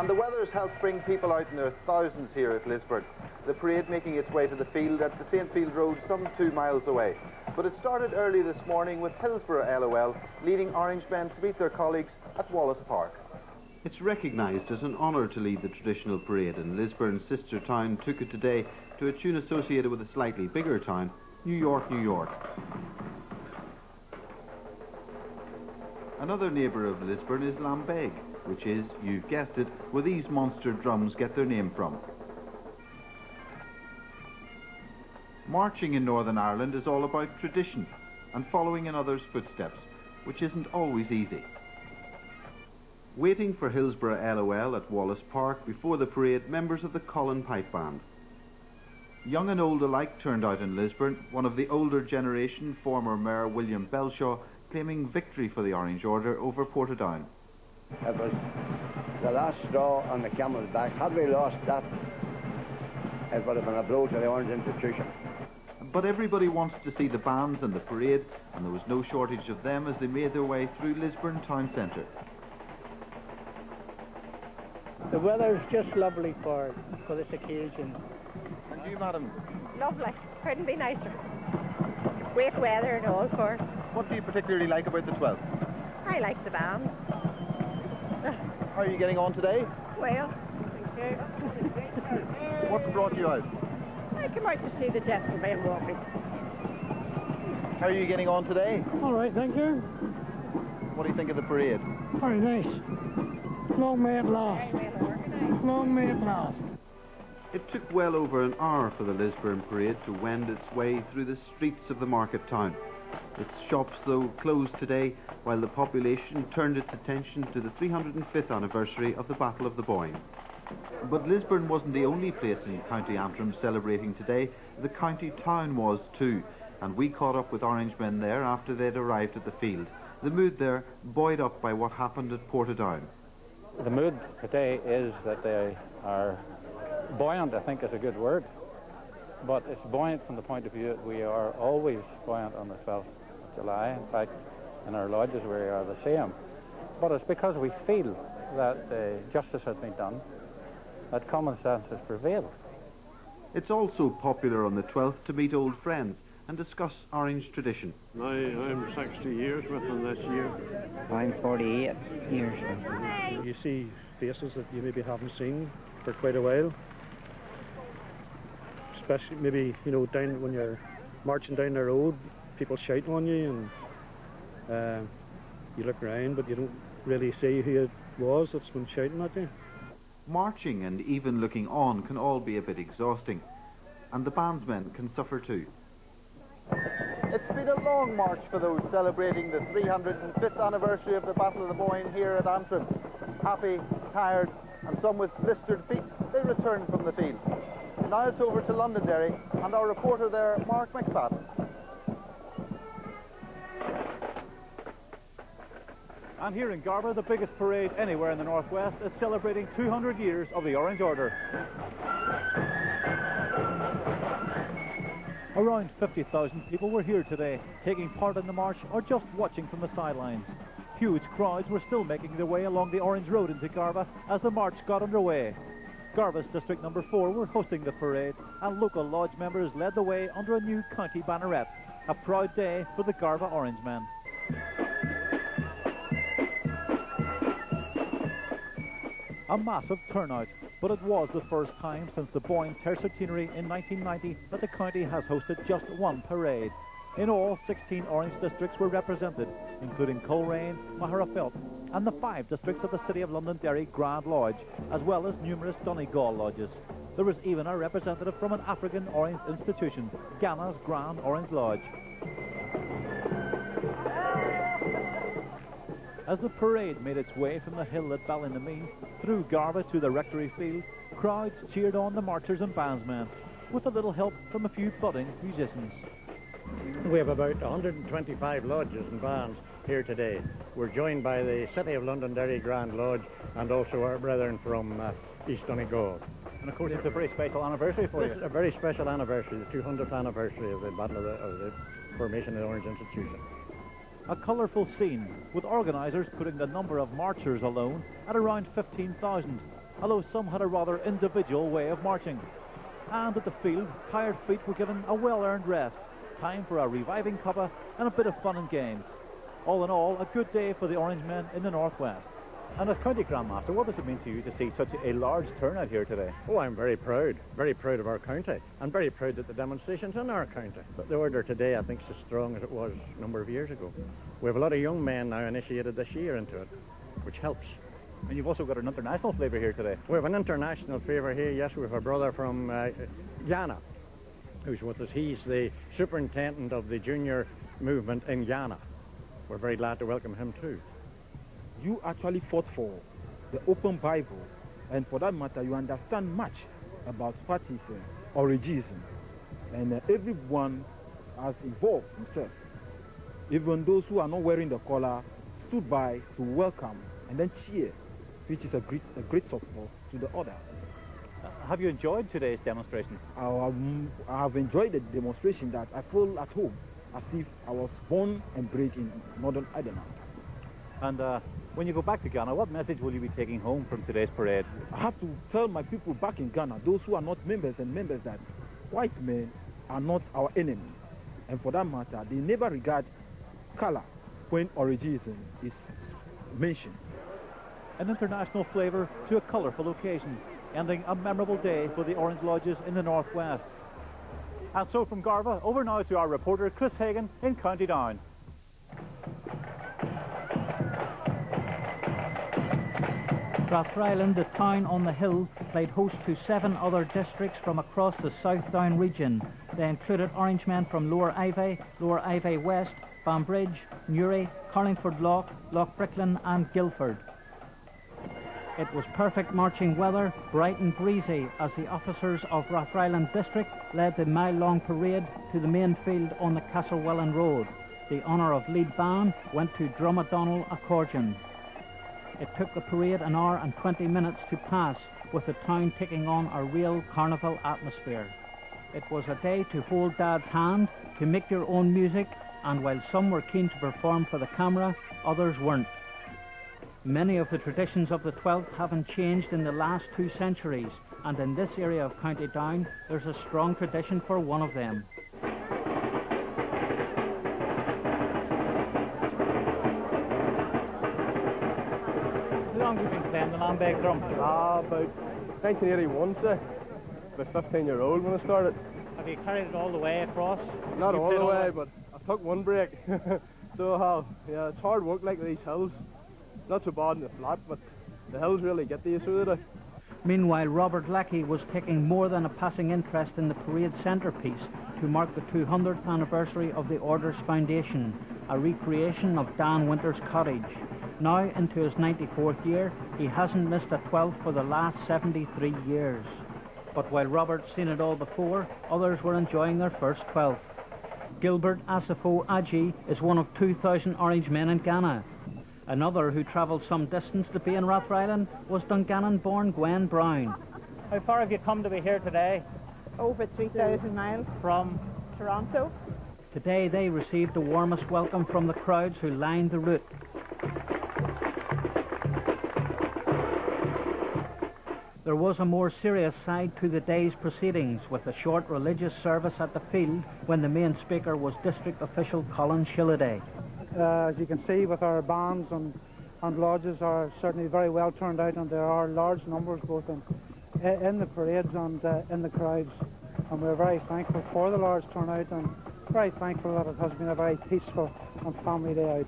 And the weather's helped bring people out in their thousands here at Lisburn. The parade making its way to the field at the St. Field Road some 2 miles away. But it started early this morning with Hillsborough LOL leading Orange men to meet their colleagues at Wallace Park. It's recognised as an honour to lead the traditional parade, and Lisburn's sister town took it today to a tune associated with a slightly bigger town, New York, New York. Another neighbour of Lisburn is Lambeg, which is, you've guessed it, where these monster drums get their name from. Marching in Northern Ireland is all about tradition and following in others' footsteps, which isn't always easy. Waiting for Hillsborough LOL at Wallace Park before the parade, members of the Colin Pipe Band. Young and old alike turned out in Lisburn, one of the older generation, former Mayor William Belshaw, claiming victory for the Orange Order over Portadown. It was the last straw on the camel's back. Had we lost that, it would have been a blow to the Orange institution. But everybody wants to see the bands and the parade, and there was no shortage of them as they made their way through Lisburn town centre. The weather's just lovely for this occasion. And you, madam? Lovely. Couldn't be nicer. Great weather and all for it. What do you particularly like about the 12th? I like the bands. How are you getting on today? Well, thank you. What brought you out? I came out to see the gentlemen walking. How are you getting on today? All right, thank you. What do you think of the parade? Very nice. Long may it last. Long may it last. It took well over an hour for the Lisburn parade to wend its way through the streets of the market town. Its shops, though, closed today, while the population turned its attention to the 305th anniversary of the Battle of the Boyne. But Lisburn wasn't the only place in County Antrim celebrating today. The county town was too, and we caught up with Orange men there after they'd arrived at the field. The mood there buoyed up by what happened at Portadown. The mood today is that they are buoyant, I think is a good word, but it's buoyant from the point of view that we are always buoyant on the 12th of July. In fact, in our lodges we are the same. But it's because we feel that justice has been done, that common sense has prevailed. It's also popular on the 12th to meet old friends and discuss Orange tradition. I'm 60 years with them this year. I'm 48 years with them. You see faces that you maybe haven't seen for quite a while. Especially maybe, you know, down when you're marching down the road, people shouting on you, and you look around but you don't really see who it was that's been shouting at you. Marching and even looking on can all be a bit exhausting, and the bandsmen can suffer too. It's been a long march for those celebrating the 305th anniversary of the Battle of the Boyne here at Antrim. Happy, tired, and some with blistered feet, they return from the field. Now it's over to Londonderry and our reporter there, Mark McFadden. And here in Garba, the biggest parade anywhere in the northwest is celebrating 200 years of the Orange Order. Around 50,000 people were here today, taking part in the march or just watching from the sidelines. Huge crowds were still making their way along the Orange Road into Garba as the march got underway. Garba's District Number 4 were hosting the parade, and local lodge members led the way under a new county banneret. A proud day for the Garba Orange men. A massive turnout, but it was the first time since the Boyne Tercentenary in 1990 that the county has hosted just one parade. In all, 16 Orange districts were represented, including Coleraine, Maharafelt, and the 5 districts of the City of Londonderry Grand Lodge, as well as numerous Donegal lodges. There was even a representative from an African Orange institution, Ghana's Grand Orange Lodge. As the parade made its way from the hill at Ballynameen through Garba to the Rectory Field, crowds cheered on the marchers and bandsmen, with a little help from a few budding musicians. We have about 125 lodges and bands here today. We're joined by the City of Londonderry Grand Lodge and also our brethren from East Donegal. And of course it's a very special anniversary for you. It's a very special anniversary, the 200th anniversary of the Battle of the formation of the Orange Institution. A colourful scene, with organisers putting the number of marchers alone at around 15,000. although some had a rather individual way of marching. And at the field, tired feet were given a well-earned rest. Time for a reviving cuppa and a bit of fun and games. All in all, a good day for the Orange men in the Northwest. And as County Grandmaster, what does it mean to you to see such a large turnout here today? Oh, I'm very proud of our county. I'm very proud that the demonstration's in our county. But the order today, I think, is as strong as it was a number of years ago. We have a lot of young men now initiated this year into it, which helps. And you've also got an international flavour here today. We have an international flavour here, yes. We have a brother from Ghana who's with us. He's the superintendent of the junior movement in Ghana. We're very glad to welcome him too. You actually fought for the open Bible, and for that matter, you understand much about parties origins, and everyone has involved himself. Even those who are not wearing the collar stood by to welcome and then cheer, which is a great support to the order. Have you enjoyed today's demonstration? I have enjoyed the demonstration that I feel at home, as if I was born and bred in Northern Ireland. And when you go back to Ghana, what message will you be taking home from today's parade? I have to tell my people back in Ghana, those who are not members, that white men are not our enemy. And for that matter, they never regard color when origin is mentioned. An international flavour to a colourful occasion, ending a memorable day for the Orange Lodges in the Northwest. And so from Garva, over now to our reporter Chris Hagan in County Down. Rathryland, the town on the hill, played host to 7 other districts from across the South Down region. They included Orangemen from Lower Ivey West, Banbridge, Newry, Carlingford Loch, Loch Bricklin and Guildford. It was perfect marching weather, bright and breezy, as the officers of Rathryland district led the mile-long parade to the main field on the Castlewellan Road. The honour of lead band went to Drummadonnell Accordion. It took the parade an hour and 20 minutes to pass, with the town taking on a real carnival atmosphere. It was a day to hold Dad's hand, to make your own music, and while some were keen to perform for the camera, others weren't. Many of the traditions of the Twelfth haven't changed in the last 2 centuries, and in this area of County Down, there's a strong tradition for one of them. How long have you been playing the Lambeg drum? About 1981, say. About 15-year-old when I started. Have you carried it all the way across? Not all the way, but I took one break. So I have. Yeah, it's hard work like these hills. Not so bad in the flat, but the hills really get to you through the day. Meanwhile, Robert Leckie was taking more than a passing interest in the parade centrepiece to mark the 200th anniversary of the Order's foundation, a recreation of Dan Winter's cottage. Now, into his 94th year, he hasn't missed a 12th for the last 73 years. But while Robert's seen it all before, others were enjoying their first 12th. Gilbert Asafo Aji is one of 2,000 Orange men in Ghana. Another who travelled some distance to be in Rathryland was Dungannon-born Gwen Brown. How far have you come to be here today? Over 3,000 miles. From? Toronto. Today they received the warmest welcome from the crowds who lined the route. There was a more serious side to the day's proceedings, with a short religious service at the field when the main speaker was District Official Colin Shilliday. As you can see, with our bands and lodges are certainly very well turned out, and there are large numbers both in the parades and in the crowds. And we're very thankful for the large turnout, and very thankful that it has been a very peaceful and family day out.